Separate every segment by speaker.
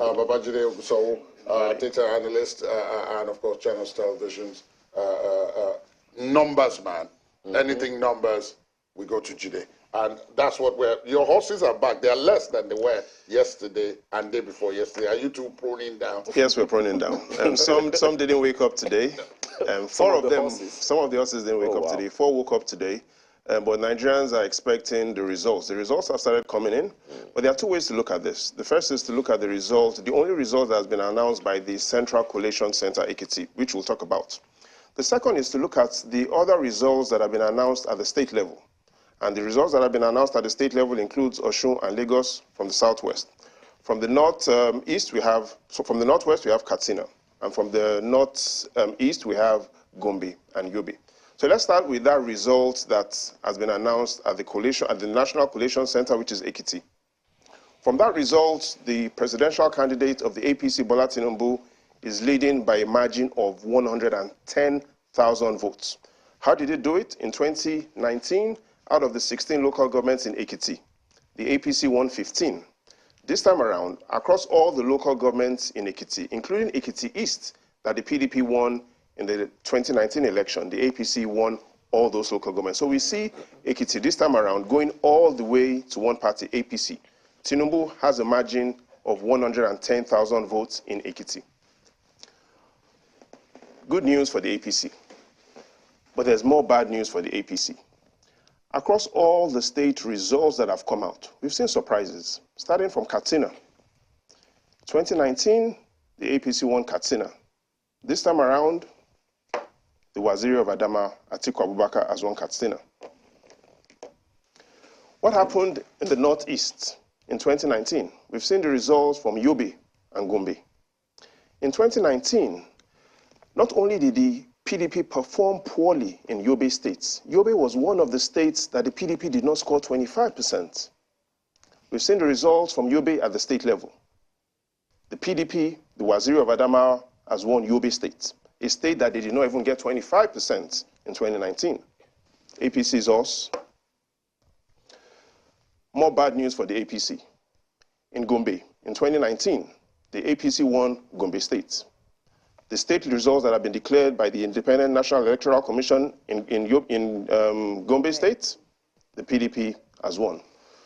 Speaker 1: Babajide Ogusowo, data analyst, and of course, Channels Television's numbers man. Anything numbers, we go to Jide. And that's what your horses are back. They are less than they were yesterday and day before yesterday. Are you two proning down?
Speaker 2: Yes, we're proning down. Some didn't wake up today. Some of the horses didn't wake up today. 4 woke up today. But Nigerians are expecting the results. The results have started coming in, but there are 2 ways to look at this. The first is to look at the result, the only result that has been announced by the Central Collation Center, Ekiti, which we'll talk about. The second is to look at the other results that have been announced at the state level. And the results that have been announced at the state level includes Osun and Lagos from the southwest. From the northeast, from the northwest, we have Katsina. And from the northeast, we have Gombe and Yobe. So let's start with that result that has been announced at the National Collation Center, which is Ekiti. From that result, the presidential candidate of the APC, Bola Tinubu, is leading by a margin of 110,000 votes. How did he do it? In 2019, out of the 16 local governments in Ekiti, the APC won 15. This time around, across all the local governments in Ekiti, including Ekiti East, that the PDP won in the 2019 election, the APC won all those local governments. So we see Ekiti this time around going all the way to one party, APC. Tinubu has a margin of 110,000 votes in Ekiti. Good news for the APC, but there's more bad news for the APC. Across all the state results that have come out, we've seen surprises, starting from Katsina. 2019, the APC won Katsina. This time around, the Waziri of Adama, Atiku Abubakar, has won Katsina. What happened in the Northeast in 2019? We've seen the results from Yobe and Gombe. In 2019, not only did the PDP perform poorly in Yobe states, Yobe was one of the states that the PDP did not score 25%. We've seen the results from Yobe at the state level. The PDP, the Waziri of Adama, has won Yobe State, a state that they did not even get 25% in 2019. APC is us. More bad news for the APC. In Gombe, in 2019, the APC won Gombe State. The state results that have been declared by the Independent National Electoral Commission in Gombe State, the PDP has won.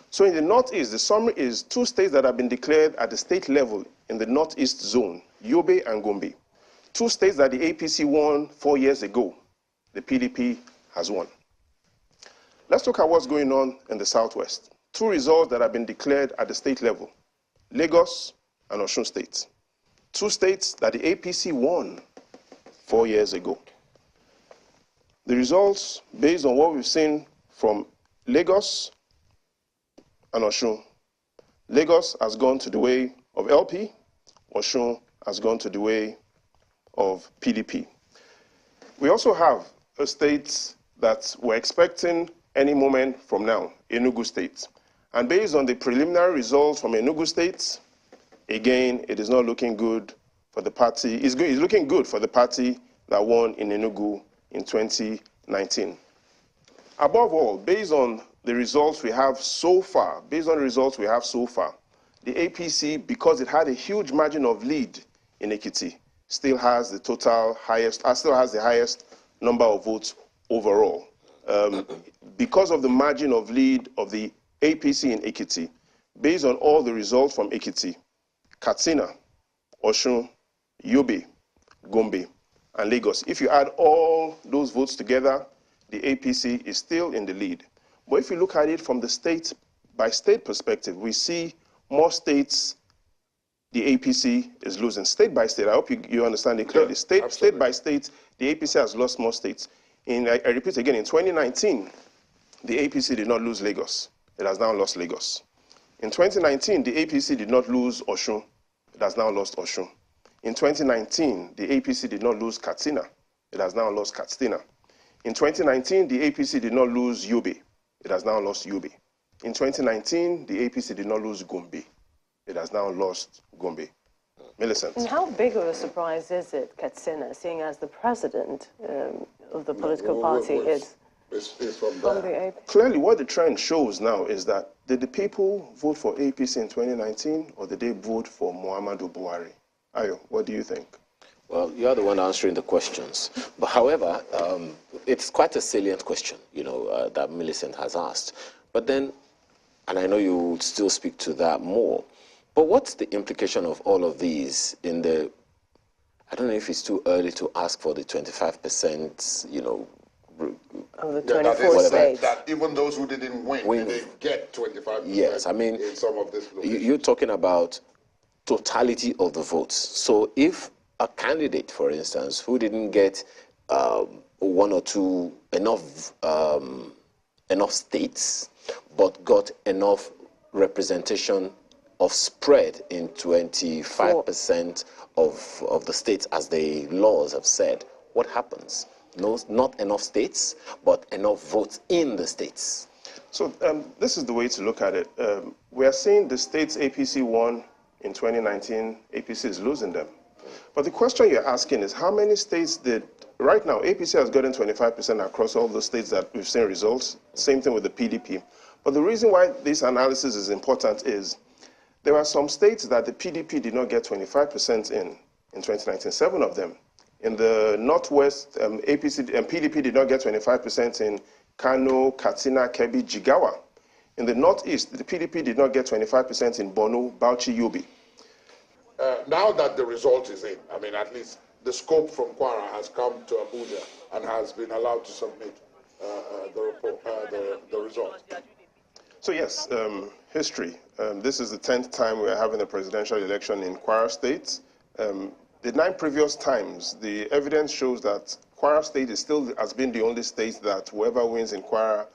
Speaker 2: So in the Northeast, the summary is 2 states that have been declared at the state level in the Northeast zone, Yobe and Gombe. 2 states that the APC won 4 years ago, the PDP has won. Let's look at what's going on in the Southwest. 2 results that have been declared at the state level, Lagos and Osun State. 2 states that the APC won 4 years ago. The results, based on what we've seen from Lagos and Osun, Lagos has gone to the way of LP, Osun has gone to the way of PDP. We also have a state that we're expecting any moment from now, Enugu State. And based on the preliminary results from Enugu State, again, it is not looking good for the party. It's looking good for the party that won in Enugu in 2019. Above all, based on the results we have so far, the APC, because it had a huge margin of lead in Ekiti, still has the highest number of votes overall. Because of the margin of lead of the APC in Ekiti, based on all the results from Ekiti, Katsina, Osun, Yobe, Gombe, and Lagos. If you add all those votes together, the APC is still in the lead. But if you look at it from the state-by-state perspective, we see more states the APC is losing. State by state, I hope you understand it clearly.
Speaker 1: Yeah,
Speaker 2: state by state, the APC has lost more states. I repeat again, in 2019, the APC did not lose Lagos. It has now lost Lagos. In 2019, the APC did not lose Osun. It has now lost Osun. In 2019, the APC did not lose Katsina. It has now lost Katsina. In 2019, the APC did not lose Yobe. It has now lost Yobe. In 2019, the APC did not lose Gombe. It has now lost Gombe. Millicent.
Speaker 3: And how big of a surprise is it, Katsina, seeing as the president of the political party is?
Speaker 1: It's from
Speaker 3: From
Speaker 1: there.
Speaker 3: the 8th.
Speaker 2: Clearly, what the trend shows now is that did the people vote for APC in 2019 or did they vote for Muhammadu Buhari? Ayo, what do you think?
Speaker 4: Well, you're the one answering the questions. But however, it's quite a salient question, that Millicent has asked. But then, and I know you would still speak to that more, but what's the implication of all of these in the, I don't know if it's too early to ask for the 25%,
Speaker 3: Of the
Speaker 1: Yeah,
Speaker 3: 24 states.
Speaker 1: that even those who didn't win, they get 25%.
Speaker 4: Yes, I mean,
Speaker 1: in some of these locations.
Speaker 4: you're talking about totality of the votes. So if a candidate, for instance, who didn't get one or two enough states, but got enough representation of spread in 25% of the states, as the laws have said, what happens? No, not enough states, but enough votes in the states.
Speaker 2: So this is the way to look at it. We are seeing the states APC won in 2019, APC is losing them. But the question you're asking is how many states did, right now, APC has gotten 25% across all the states that we've seen results. Same thing with the PDP. But the reason why this analysis is important is there are some states that the PDP did not get 25% in 2019, 7 of them. In the Northwest, APC and PDP did not get 25% in Kano, Katsina, Kebbi, Jigawa. In the Northeast, the PDP did not get 25% in Borno, Bauchi, Yobe.
Speaker 1: Now that the result is in, I mean, at least the scope from Kwara has come to Abuja and has been allowed to submit the report, the result.
Speaker 2: So yes, history. This is the 10th time we're having a presidential election in Kwara State. The 9 previous times, the evidence shows that Kwara State has been the only state that whoever wins in Kwara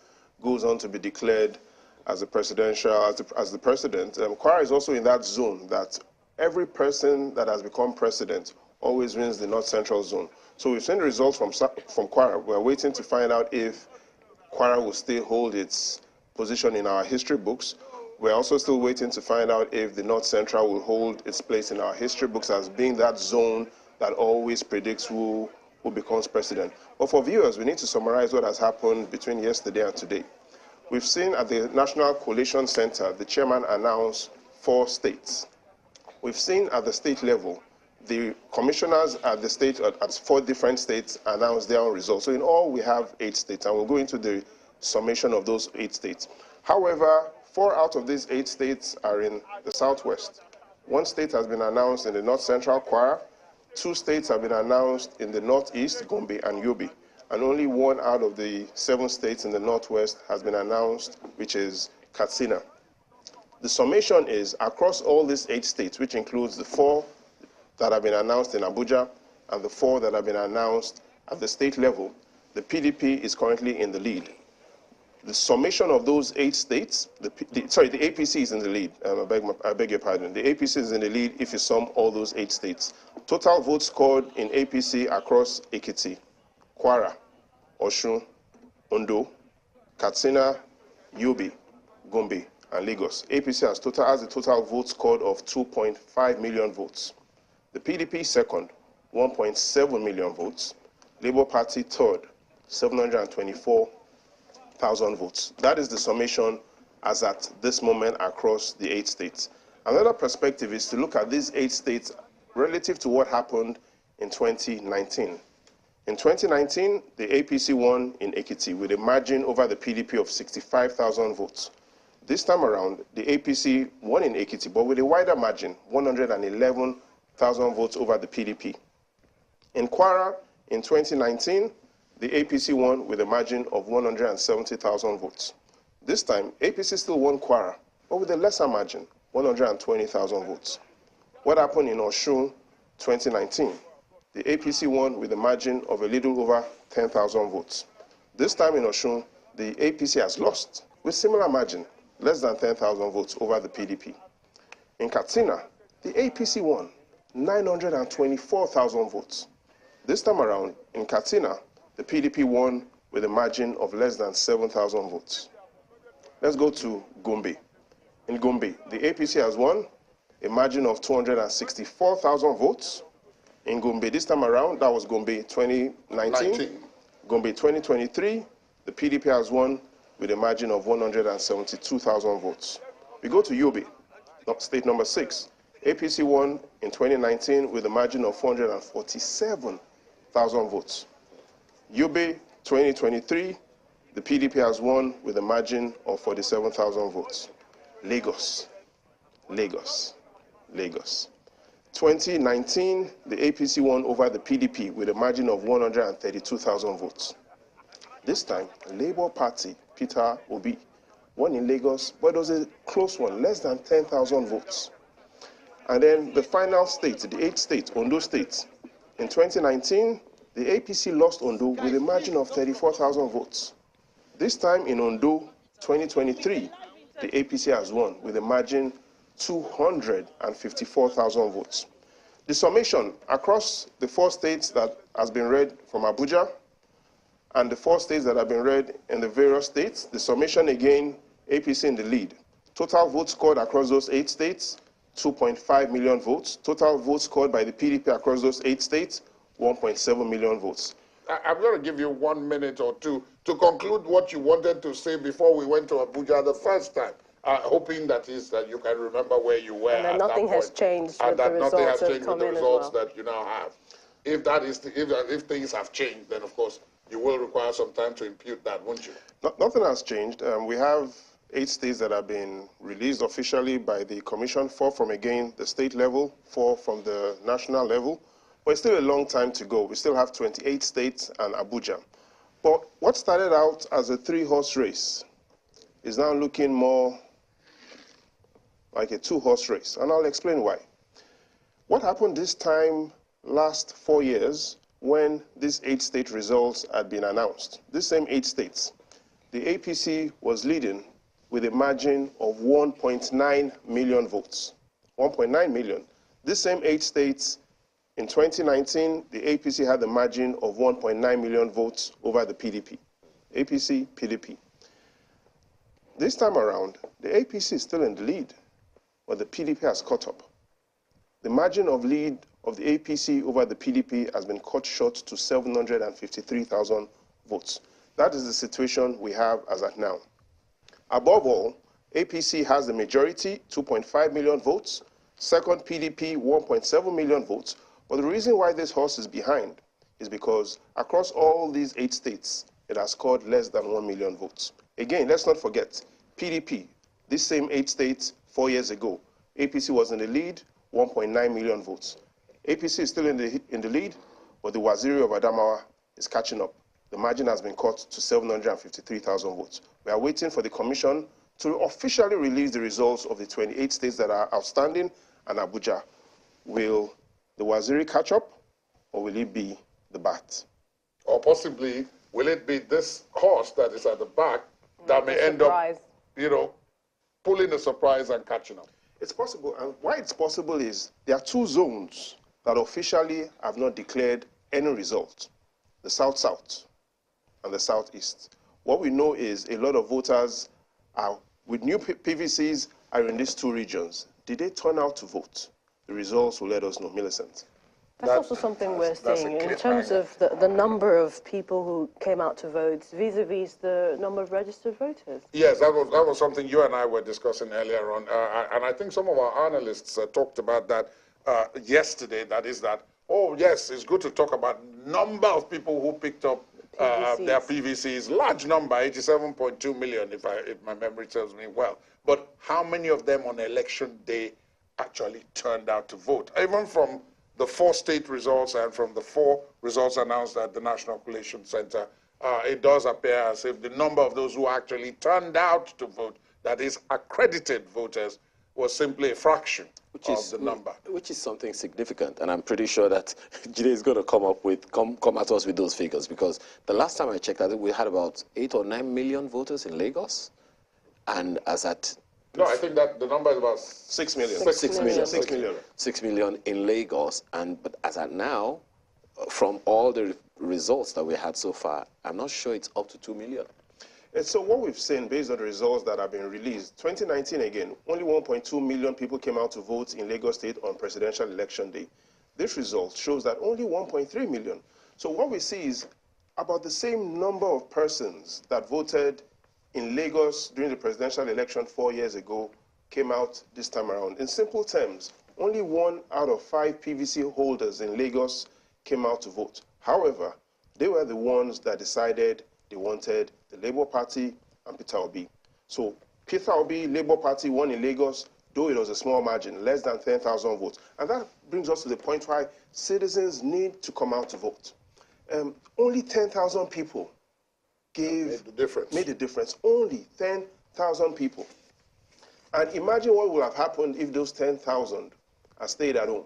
Speaker 2: goes on to be declared as the president. Kwara is also in that zone that every person that has become president always wins the North Central zone. So we've seen the results from Kwara. We're waiting to find out if Kwara will still hold its position in our history books. We're also still waiting to find out if the North Central will hold its place in our history books as being that zone that always predicts who becomes president. But for viewers, we need to summarize what has happened between yesterday and today. We've seen at the National Coalition Center, the chairman announced 4 states. We've seen at the state level, the commissioners at the state, at 4 different states, announced their own results. So in all, we have 8 states, and we'll go into the summation of those 8 states. However, 4 out of these 8 states are in the Southwest. 1 state has been announced in the North Central Kwara. 2 states have been announced in the Northeast, Gombe and Yobe. And only 1 out of the 7 states in the Northwest has been announced, which is Katsina. The summation is across all these 8 states, which includes the 4 that have been announced in Abuja and the 4 that have been announced at the state level, the PDP is currently in the lead. The summation of those 8 states, the APC is in the lead. I beg your pardon. The APC is in the lead if you sum all those 8 states. Total votes scored in APC across Ekiti, Kwara, Osun, Ondo, Katsina, Yobe, Gombe, and Lagos. APC has a total vote scored of 2.5 million votes. The PDP second, 1.7 million votes. Labour Party third, 724,000 votes. That is the summation as at this moment across the 8 states. Another perspective is to look at these 8 states relative to what happened in 2019. In 2019, the APC won in Ekiti with a margin over the PDP of 65,000 votes. This time around, the APC won in Ekiti, but with a wider margin, 111,000 votes over the PDP. In Kwara, in 2019, the APC won with a margin of 170,000 votes. This time, APC still won Kwara, but with a lesser margin, 120,000 votes. What happened in Osun 2019? The APC won with a margin of a little over 10,000 votes. This time in Osun, the APC has lost with similar margin, less than 10,000 votes over the PDP. In Katsina, the APC won 924,000 votes. This time around, in Katsina, the PDP won with a margin of less than 7,000 votes. Let's go to Gombe. In Gombe, the APC has won a margin of 264,000 votes. In Gombe this time around, that was Gombe 2019. Gombe 2023, the PDP has won with a margin of 172,000 votes. We go to Yobe, state number 6. APC won in 2019 with a margin of 447,000 votes. Yobe 2023, the PDP has won with a margin of 47,000 votes. Lagos. 2019, the APC won over the PDP with a margin of 132,000 votes. This time, Labour Party, Peter Obi, won in Lagos, but it was a close one, less than 10,000 votes. And then the final state, the 8th state, Ondo State. In 2019, the APC lost Ondo with a margin of 34,000 votes. This time in Ondo, 2023, the APC has won with a margin 254,000 votes. The summation across the 4 states that has been read from Abuja and the 4 states that have been read in the various states, the summation again, APC in the lead. Total votes scored across those 8 states, 2.5 million votes. Total votes scored by the PDP across those 8 states, 1.7 million votes.
Speaker 1: I'm going to give you 1 minute or 2 to conclude what you wanted to say before we went to Abuja the first time. Hoping that you can remember where you were
Speaker 3: and that
Speaker 1: at
Speaker 3: nothing
Speaker 1: that point,
Speaker 3: has changed
Speaker 1: and
Speaker 3: with
Speaker 1: that
Speaker 3: the
Speaker 1: nothing
Speaker 3: results
Speaker 1: has changed with the
Speaker 3: as
Speaker 1: results
Speaker 3: well.
Speaker 1: that you now have. If things have changed, then of course you will require some time to impute that, won't you?
Speaker 2: Nothing has changed. We have 8 states that have been released officially by the Commission, 4 from again the state level, 4 from the national level. But it's still a long time to go. We still have 28 states and Abuja. But what started out as a 3-horse race is now looking more like a 2-horse race, and I'll explain why. What happened this time last 4 years when these 8 state results had been announced? These same 8 states, the APC was leading with a margin of 1.9 million votes. 1.9 million. These same 8 states, in 2019, the APC had a margin of 1.9 million votes over the PDP. APC, PDP. This time around, the APC is still in the lead, but the PDP has caught up. The margin of lead of the APC over the PDP has been cut short to 753,000 votes. That is the situation we have as at now. Above all, APC has the majority, 2.5 million votes. Second, PDP, 1.7 million votes. But the reason why this horse is behind is because across all these 8 states, it has scored less than 1 million votes. Again, let's not forget, PDP, this same 8 states 4 years ago, APC was in the lead, 1.9 million votes. APC is still in the lead, but the Waziri of Adamawa is catching up. The margin has been cut to 753,000 votes. We are waiting for the Commission to officially release the results of the 28 states that are outstanding and Abuja. Will the Waziri catch up, or will it be the bat?
Speaker 1: Or possibly, will it be this horse that is at the back that may end up, pulling a surprise and catching up?
Speaker 2: It's possible, and why it's possible is there are 2 zones that officially have not declared any result, the South-South and the Southeast. What we know is a lot of voters with new PVCs are in these 2 regions. Did they turn out to vote? The results will let us know. Millicent.
Speaker 3: That's also something we're seeing in terms of the number of people who came out to vote vis-a-vis the number of registered voters.
Speaker 1: Yes, that was something you and I were discussing earlier on. And I think some of our analysts talked about that yesterday. That is that, oh, yes, it's good to talk about number of people who picked up their PVCs. Large number, 87.2 million, if my memory serves me well. But how many of them on election day actually turned out to vote? Even from the 4 state results and from the 4 results announced at the National Collation Center, it does appear as if the number of those who actually turned out to vote, that is accredited voters, was simply a fraction of the number.
Speaker 4: Which is something significant, and I'm pretty sure that Jide is going to come at us with those figures, because the last time I checked, I think we had about 8 or 9 million voters in Lagos, and as at...
Speaker 1: No, I think that the number is about
Speaker 2: 6 million.
Speaker 4: 6 million.
Speaker 2: 6 million.
Speaker 4: 6 million in Lagos, but as at now, from all the results that we had so far, I'm not sure it's up to 2 million.
Speaker 2: And so what we've seen based on the results that have been released, 2019 again, only 1.2 million people came out to vote in Lagos State on presidential election day. This result shows that only 1.3 million. So what we see is about the same number of persons that voted in Lagos during the presidential election 4 years ago came out this time around. In simple terms, only 1 out of 5 PVC holders in Lagos came out to vote. However, they were the ones that decided they wanted the Labour Party and Peter Obi. So Peter Obi, Labour Party won in Lagos, though it was a small margin, less than 10,000 votes. And that brings us to the point why citizens need to come out to vote. Only 10,000 people made the difference. Only 10,000 people. And imagine what would have happened if those 10,000 had stayed at home.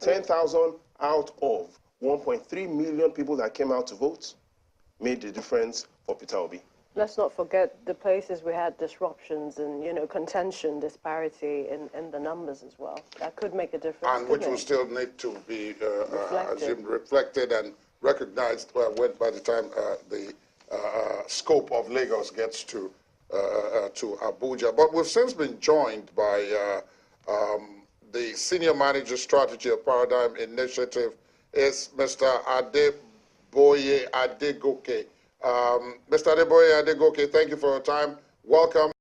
Speaker 2: 10,000 out of 1.3 million people that came out to vote made the difference for Peter Obi.
Speaker 3: Let's not forget the places we had disruptions and, contention, disparity in the numbers as well. That could make a difference.
Speaker 1: And which will still need to be reflected and recognized by the time the scope of Lagos gets to Abuja. But we've since been joined by the Senior Manager Strategy of Paradigm Initiative is Mr. Adeboye Adegoke. Mr. Adeboye Adegoke, thank you for your time. Welcome.